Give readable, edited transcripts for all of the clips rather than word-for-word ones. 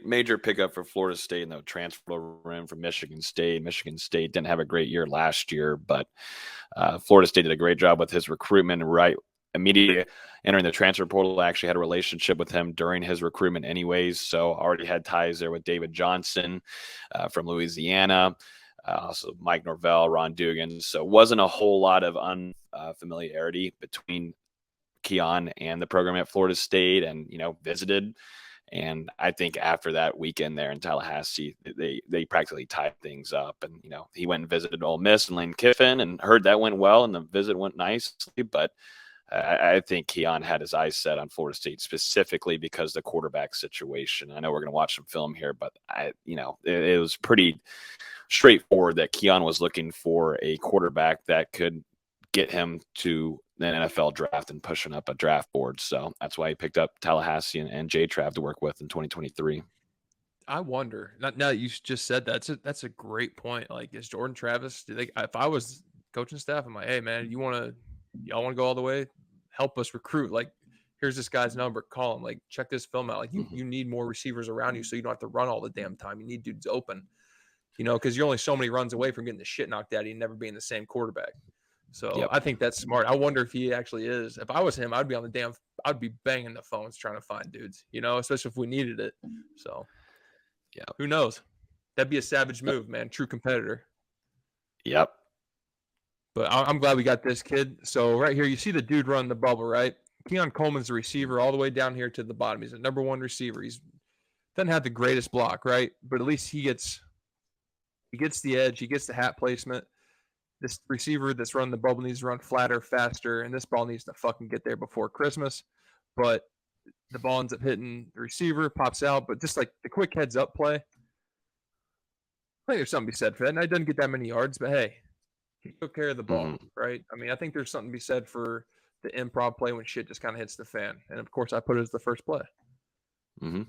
major pickup for Florida State in the transfer room from Michigan State. Michigan State didn't have a great year last year, but Florida State did a great job with his recruitment right immediately entering the transfer portal. I actually had a relationship with him during his recruitment anyways, so already had ties there with David Johnson from Louisiana. Also Mike Norvell, Ron Dugan. So it wasn't a whole lot of unfamiliarity between Keon and the program at Florida State, and visited. And I think after that weekend there in Tallahassee, they practically tied things up. And he went and visited Ole Miss and Lane Kiffin, and heard that went well, and the visit went nicely. But I think Keon had his eyes set on Florida State specifically because the quarterback situation. I know we're going to watch some film here, but it was pretty straightforward that Keon was looking for a quarterback that could get him to the NFL draft and pushing up a draft board. So that's why he picked up Tallahassee and J-Trav to work with in 2023. I wonder. Now that you just said that's a great point. Like, is Jordan Travis? If I was coaching staff, I'm like, hey man, y'all want to go all the way? Help us recruit. Like, here's this guy's number. Call him. Like, check this film out. Like, you need more receivers around you, so you don't have to run all the damn time. You need dudes open. Because you're only so many runs away from getting the shit knocked out of you and never being the same quarterback. So yep. I think that's smart. I wonder if he actually is. If I was him, I'd be banging the phones trying to find dudes, especially if we needed it. So yeah, who knows? That'd be a savage move, man. True competitor. Yep. But I'm glad we got this kid. So right here, you see the dude run the bubble, right? Keon Coleman's the receiver all the way down here to the bottom. He's a number one receiver. He's doesn't have the greatest block, right? But at least he gets the edge. He gets the hat placement. This receiver that's running the bubble needs to run flatter, faster, and this ball needs to fucking get there before Christmas. But the ball ends up hitting the receiver, pops out. But just like the quick heads-up play, I think there's something to be said for that. And I didn't get that many yards, but hey, he took care of the ball, right? I mean, I think there's something to be said for the improv play when shit just kind of hits the fan. And, of course, I put it as the first play. Mm-hmm.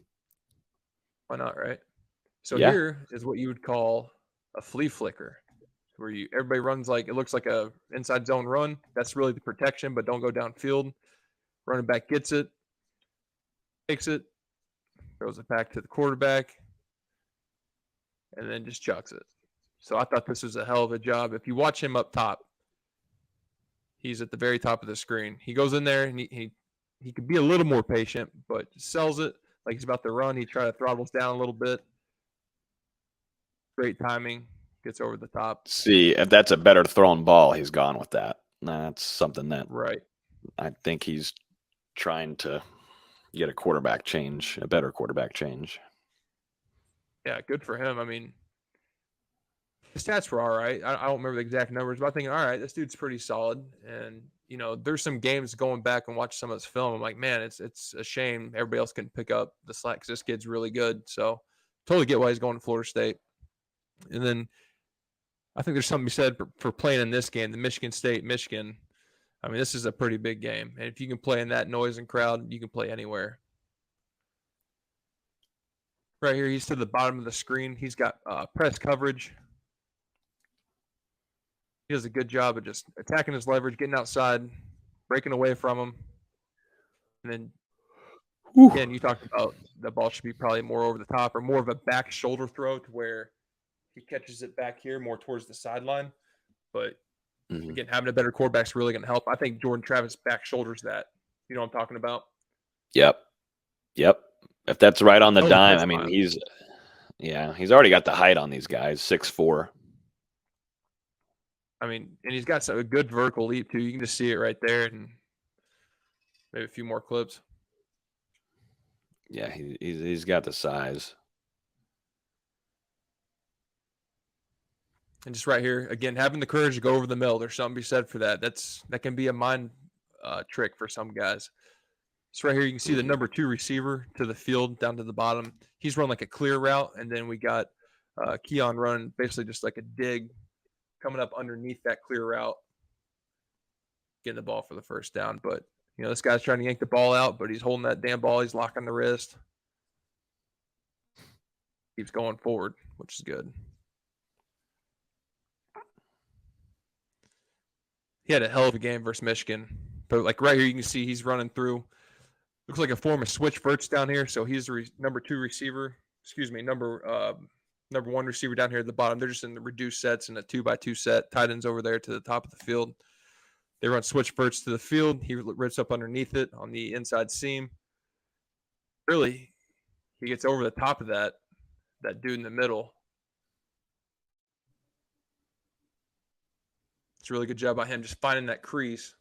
Why not, right? So here is what you would call a flea flicker, where everybody runs like it looks like a inside zone run. That's really the protection, but don't go downfield. Running back gets it, takes it, throws it back to the quarterback, and then just chucks it. So I thought this was a hell of a job. If you watch him up top, he's at the very top of the screen. He goes in there and he could be a little more patient, but sells it like he's about to run. He tries to throttles down a little bit. Great timing. Gets over the top. See, if that's a better thrown ball, he's gone with that. That's something that I think he's trying to get a better quarterback change. Yeah, good for him. I mean, the stats were all right. I don't remember the exact numbers, but I'm thinking, all right, this dude's pretty solid. And, there's some games going back and watch some of this film. I'm like, man, it's a shame everybody else can pick up the slack because this kid's really good. So totally get why he's going to Florida State. And then I think there's something to be said for playing in this game, the Michigan State, Michigan. I mean, this is a pretty big game. And if you can play in that noise and crowd, you can play anywhere. Right here, he's to the bottom of the screen. He's got press coverage. He does a good job of just attacking his leverage, getting outside, breaking away from him. And then, again, you talked about the ball should be probably more over the top or more of a back shoulder throw to where he catches it back here more towards the sideline. But, again, having a better quarterback is really going to help. I think Jordan Travis back shoulders that. You know what I'm talking about? Yep. If that's right on the dime, I mean, he's already got the height on these guys, 6'4". I mean, and he's got a good vertical leap, too. You can just see it right there and maybe a few more clips. Yeah, he's got the size. And just right here, again, having the courage to go over the middle. There's something to be said for that. That can be a mind trick for some guys. So right here, you can see the number 2 receiver to the field down to the bottom. He's run like a clear route, and then we got Keon running basically just like a dig coming up underneath that clear route, getting the ball for the first down. But, this guy's trying to yank the ball out, but he's holding that damn ball. He's locking the wrist. Keeps going forward, which is good. He had a hell of a game versus Michigan. But, like, right here, you can see he's running through. Looks like a form of switch verts down here. So he's the number 2 receiver number one receiver down here at the bottom. They're just in the reduced sets and a 2x2 set. Tight ends over there to the top of the field. They run switch verts to the field. He rips up underneath it on the inside seam. Really, he gets over the top of that dude in the middle. It's a really good job by him just finding that crease.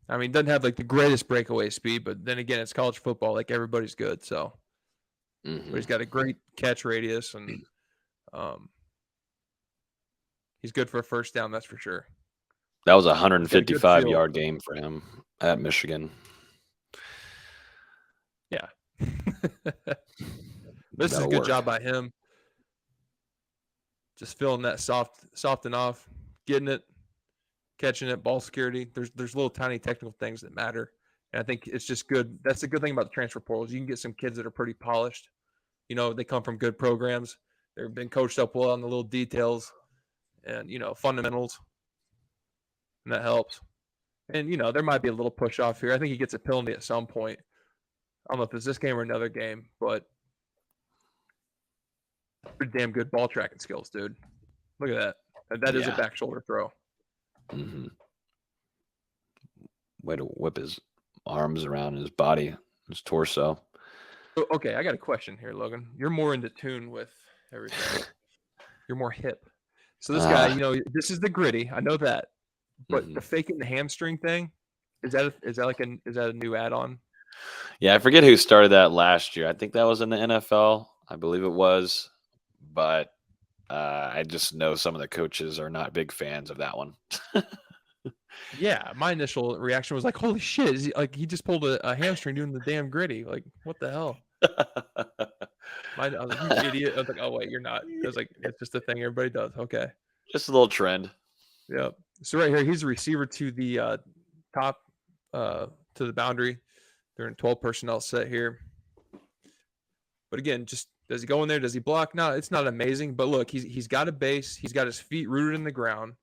I mean, doesn't have like the greatest breakaway speed, but then again, it's college football. Like everybody's good, so. Mm-hmm. But he's got a great catch radius, and he's good for a first down. That's for sure. That was a 155-yard game for him at Michigan. Yeah. This is a good job by him. Just feeling that soft enough, getting it, catching it, ball security. There's little tiny technical things that matter. And I think it's just good. That's the good thing about the transfer portals. You can get some kids that are pretty polished. You know, they come from good programs. They've been coached up well on the little details and, you know, fundamentals. And that helps. And, you know, there might be a little push off here. I think he gets a penalty at some point. I don't know if it's this game or another game, but pretty damn good ball tracking skills, dude. Look at that. That is a back shoulder throw. Mm-hmm. Way to whip his arms around his body, his torso. Okay, I got a question here, Logan. You're more into tune with everything. You're more hip. So this guy, you know, this is the gritty. I know that. But the faking the hamstring thing, is that a new add-on? Yeah, I forget who started that last year. I think that was in the NFL. I believe it was. But I just know some of the coaches are not big fans of that one. Yeah, my initial reaction was like, "Holy shit!" He just pulled a hamstring doing the damn gritty. Like, what the hell? I was like, "You idiot!" I was like, "Oh wait, you're not." I was like, "It's just a thing everybody does." Okay, just a little trend. Yep. So right here, he's a receiver to the top, to the boundary. They're in 12 personnel set here. But again, just does he go in there? Does he block? No, it's not amazing. But look, he's got a base. He's got his feet rooted in the ground.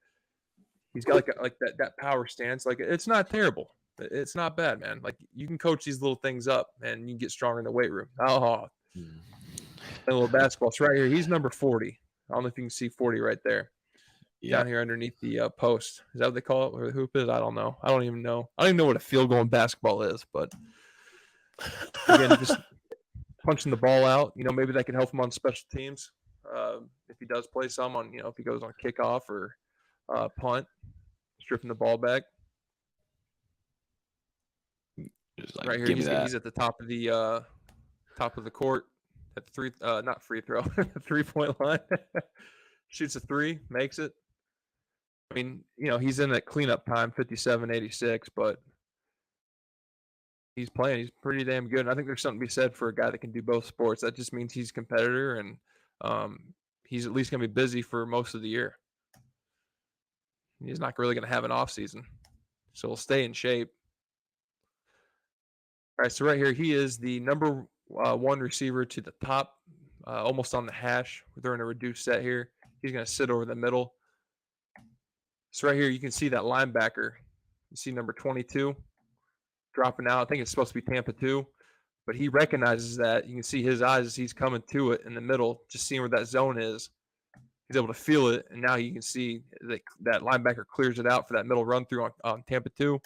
He's got like that power stance. Like, it's not terrible. It's not bad, man. Like, you can coach these little things up, and you get stronger in the weight room. Oh, a little basketball. So right here, he's number 40. I don't know if you can see 40 right there. Yep. Down here underneath the post. Is that what they call it? Where the hoop is? I don't know. I don't even know what a field goal in basketball is. But again, just punching the ball out. You know, maybe that can help him on special teams if he does play some on. You know, if he goes on kickoff or punt, stripping the ball back. Like, right here, he's at the top of the court at the not free throw, 3-point line. Shoots a three, makes it. I mean, you know, he's in that cleanup time, 57-86, but he's playing. He's pretty damn good. And I think there's something to be said for a guy that can do both sports. That just means he's a competitor, and he's at least going to be busy for most of the year. He's not really going to have an off season, so he'll stay in shape. All right, so right here, he is the number one receiver to the top, almost on the hash. They're in a reduced set here. He's going to sit over the middle. So right here, you can see that linebacker. You see number 22 dropping out. I think it's supposed to be Tampa 2, but he recognizes that. You can see his eyes as he's coming to it in the middle, just seeing where that zone is. He's able to feel it, and now you can see that linebacker clears it out for that middle run through on Tampa 2.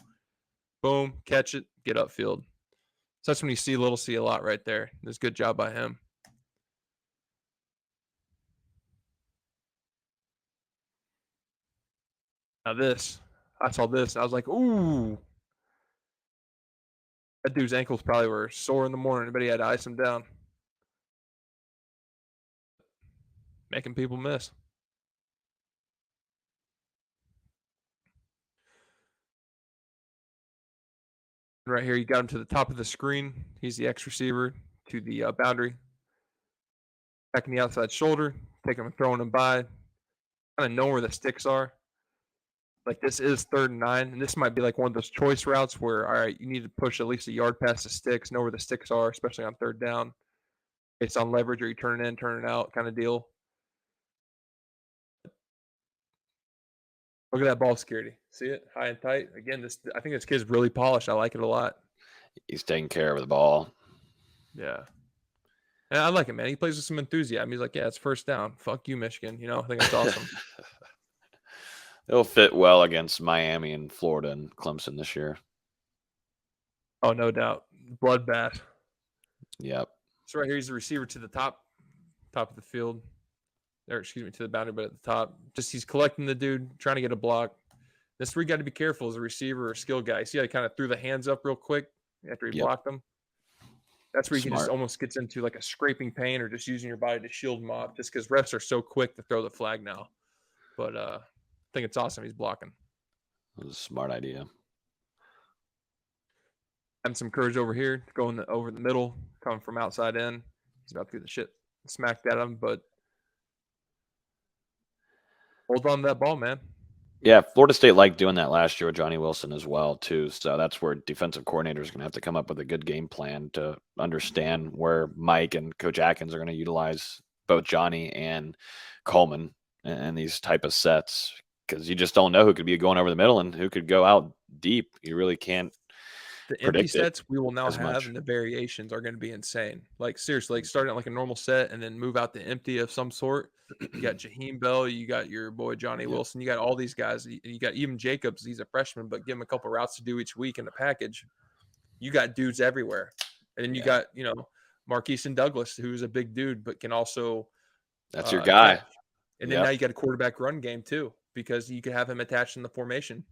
Boom, catch it, get upfield. So that's when you see little C a lot right there. There's a good job by him. Now I saw this. I was like, ooh. That dude's ankles probably were sore in the morning, but he had to ice them down. Making people miss. Right here, you got him to the top of the screen. He's the X receiver to the boundary. Back in the outside shoulder, taking him and throwing him by. Kind of know where the sticks are. Like, this is 3rd and 9, and this might be like one of those choice routes where, all right, you need to push at least a yard past the sticks, know where the sticks are, especially on 3rd down. It's on leverage, or you turn it in, turn it out kind of deal. Look at that ball security. See it? High and tight. Again, I think this kid's really polished. I like it a lot. He's taking care of the ball. Yeah. And I like it, man. He plays with some enthusiasm. He's like, yeah, it's first down. Fuck you, Michigan. I think that's awesome. It'll fit well against Miami and Florida and Clemson this year. Oh, no doubt. Bloodbath. Yep. So right here, he's the receiver to the top of the field. Or excuse me, to the boundary, but at the top. Just he's collecting the dude, trying to get a block. This is where you got to be careful as a receiver or skill guy. See how he kind of threw the hands up real quick after he blocked them? That's where you can just almost gets into like a scraping pain or just using your body to shield him off just because refs are so quick to throw the flag now. But I think it's awesome he's blocking. That was a smart idea. Having some courage over here, going over the middle, coming from outside in. He's about to get the shit smacked at him, but hold on to that ball, man. Yeah, Florida State liked doing that last year with Johnny Wilson as well, too. So that's where defensive coordinators are going to have to come up with a good game plan to understand where Mike and Coach Atkins are going to utilize both Johnny and Coleman in these type of sets, because you just don't know who could be going over the middle and who could go out deep. You really can't. The empty sets we will now have and the variations are going to be insane. Like seriously, like starting at like a normal set and then move out to empty of some sort. You got Jaheim Bell, you got your boy Johnny Wilson, you got all these guys. You got even Jacobs, he's a freshman, but give him a couple routes to do each week in the package. You got dudes everywhere. And then you got, Marquise and Douglas, who's a big dude, but can also that's your guy. Catch. And then now you got a quarterback run game too, because you could have him attached in the formation.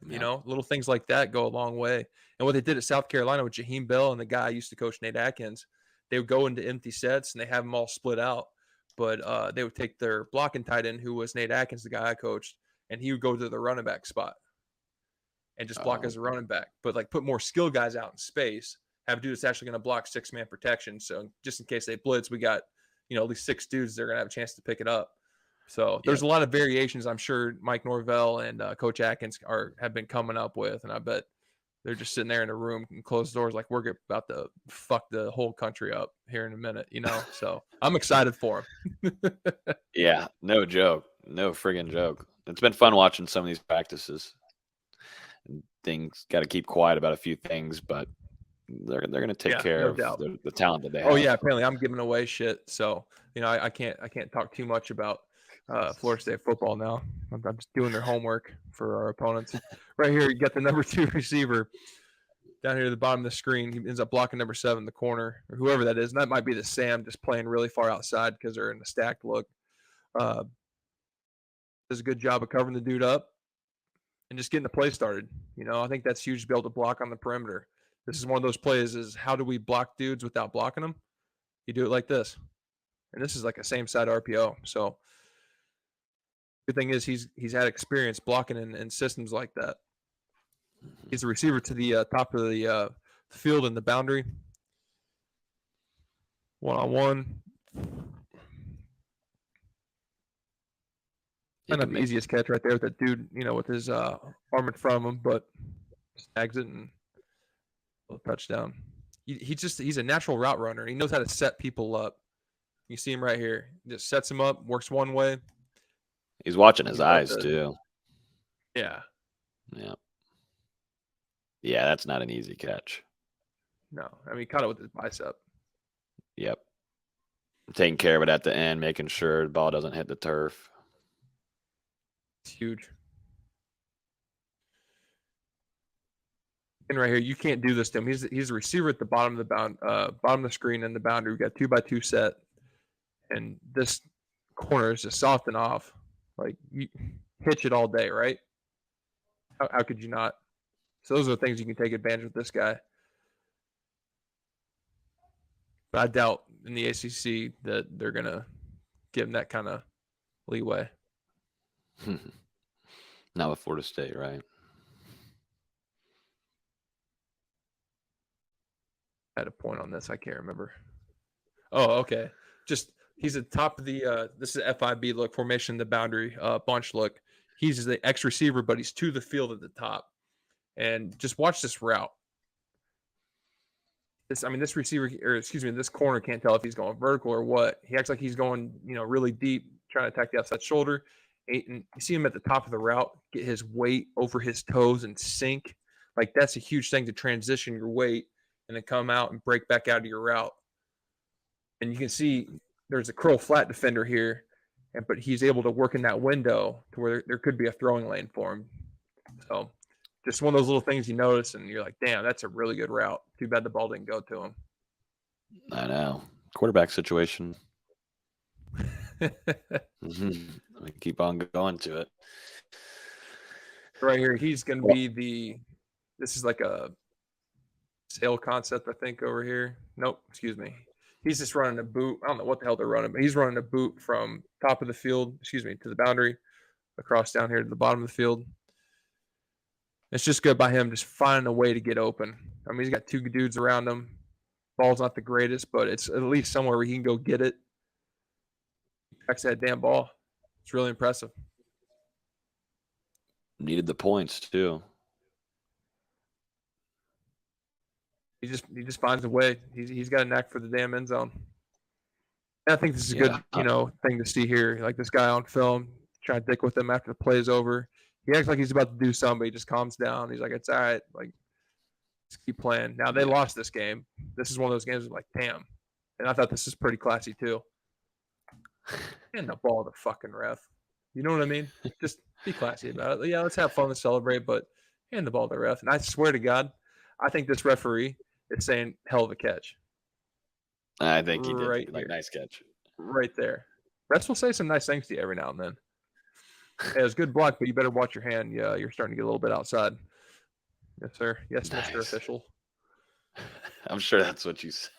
Little things like that go a long way. And what they did at South Carolina with Jaheim Bell and the guy I used to coach, Nate Atkins, they would go into empty sets and they have them all split out. But they would take their blocking tight end, who was Nate Atkins, the guy I coached, and he would go to the running back spot and just block as a running back. But like put more skill guys out in space, have a dude that's actually going to block 6-man protection. So just in case they blitz, we got, at least 6 dudes they're going to have a chance to pick it up. So there's a lot of variations I'm sure Mike Norvell and Coach Atkins have been coming up with, and I bet they're just sitting there in a room and closed doors like we're about to fuck the whole country up here in a minute, So I'm excited for him. Yeah, no joke. No friggin' joke. It's been fun watching some of these practices. Things got to keep quiet about a few things, but they're going to take care of the talent that they have. Oh yeah, apparently I'm giving away shit, so I can't talk too much about Florida State football now. I'm just doing their homework for our opponents. Right here, you got the number 2 receiver down here at the bottom of the screen. He ends up blocking number 7, the corner, or whoever that is. And that might be the Sam, just playing really far outside because they're in a stacked look. Does a good job of covering the dude up and just getting the play started. I think that's huge to be able to block on the perimeter. This is one of those plays is how do we block dudes without blocking them? You do it like this. And this is like a same side RPO. So good thing is he's had experience blocking in systems like that. He's a receiver to the top of the field in the boundary. One-on-one. Kind of the easiest catch right there with that dude, with his arm in front of him, but snags it and a touchdown. He's a natural route runner. He knows how to set people up. You see him right here. He just sets him up, works one way. He's watching his eyes too. Yeah. Yeah. Yeah, that's not an easy catch. No. I mean, he caught it with his bicep. Yep. Taking care of it at the end, making sure the ball doesn't hit the turf. It's huge. And right here, you can't do this to him. He's a receiver at the bottom of the bottom of the screen in the boundary. We got 2x2 set, and this corner is just soft and off. Like you hitch it all day, right? How could you not? So those are the things you can take advantage of this guy. But I doubt in the ACC that they're gonna give him that kind of leeway. Not with Florida State, right? I had a point on this. I can't remember. Oh, okay. Just he's at the top of the this is FIB look, formation, the boundary bunch look. He's the X receiver, but he's to the field at the top. And just watch this route. This receiver, or excuse me, this corner can't tell if he's going vertical or what. He acts like he's going, really deep, trying to attack the outside shoulder. And you see him at the top of the route, get his weight over his toes and sink. Like that's a huge thing to transition your weight and then come out and break back out of your route. And you can see there's a curl flat defender here, but he's able to work in that window to where there could be a throwing lane for him. So just one of those little things you notice, and you're like, damn, that's a really good route. Too bad the ball didn't go to him. I know. Quarterback situation. Mm-hmm. Keep on going to it. Right here, he's going to be this is like a sail concept, I think, over here. Nope, excuse me. He's just running a boot. I don't know what the hell they're running, but he's running a boot from top of the field, to the boundary, across down here to the bottom of the field. It's just good by him just finding a way to get open. I mean, he's got two dudes around him. Ball's not the greatest, but it's at least somewhere where he can go get it. Tracks that damn ball. It's really impressive. Needed the points too. He just finds a way. He's got a knack for the damn end zone. And I think this is a good, thing to see here. Like this guy on film, trying to dick with him after the play is over. He acts like he's about to do something, but he just calms down. He's like, "It's all right. Like, just keep playing." Now they lost this game. This is one of those games like, damn. And I thought this is pretty classy too. And the ball to the fucking ref. You know what I mean? Just be classy about it. Yeah, let's have fun and celebrate, but hand the ball to the ref. And I swear to God, I think this referee is saying hell of a catch. I think he did. Like, nice catch. Right there. Refs will say some nice things to you every now and then. Hey, it was a good block, but you better watch your hand. Yeah, you're starting to get a little bit outside. Yes, sir. Yes, nice. Mr. Official. I'm sure that's what you said.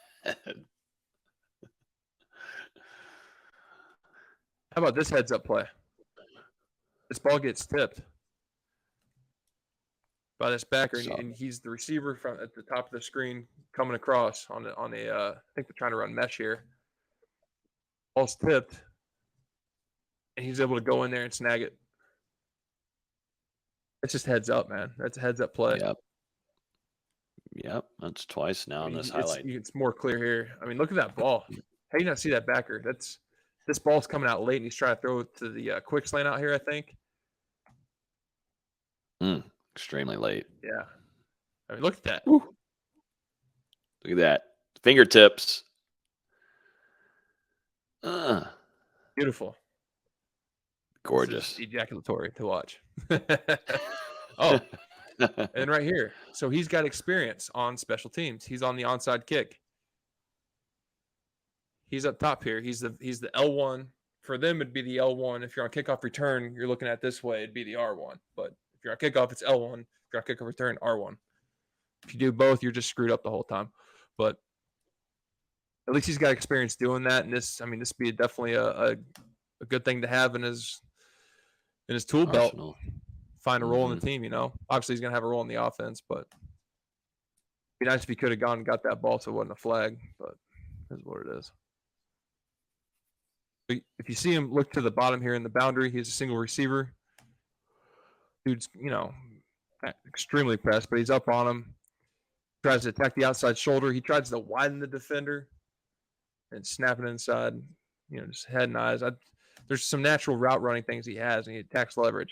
How about this heads-up play? This ball gets tipped by this backer, and he's the receiver from at the top of the screen coming across on a. I think they're trying to run mesh here. Ball's tipped, and he's able to go in there and snag it. It's just heads up, man. That's a heads-up play. Yep. That's twice now in this highlight. It's more clear here. I mean, look at that ball. How do you not see that backer? This ball's coming out late, and he's trying to throw it to the quick slant out here, I think. Extremely late. Yeah. I mean, look at that. Woo. Look at that. Fingertips. Beautiful. Gorgeous. Ejaculatory to watch. Oh, and right here. So he's got experience on special teams. He's on the onside kick. He's up top here. He's the L1. For them, it'd be the L1. If you're on kickoff return, you're looking at this way, it'd be the R1. But if you're on kickoff, it's L1. If you're on kickoff return, R1. If you do both, you're just screwed up the whole time. But at least he's got experience doing that. And this would be definitely a good thing to have in his tool belt. Find a role in the team, Obviously, he's going to have a role in the offense, but it'd be nice if he could have gone and got that ball so it wasn't a flag, but that's what it is. If you see him look to the bottom here in the boundary, he's a single receiver. Dude's, extremely pressed, but he's up on him. Tries to attack the outside shoulder. He tries to widen the defender and snap it inside, just head and eyes. There's some natural route running things he has, and he attacks leverage.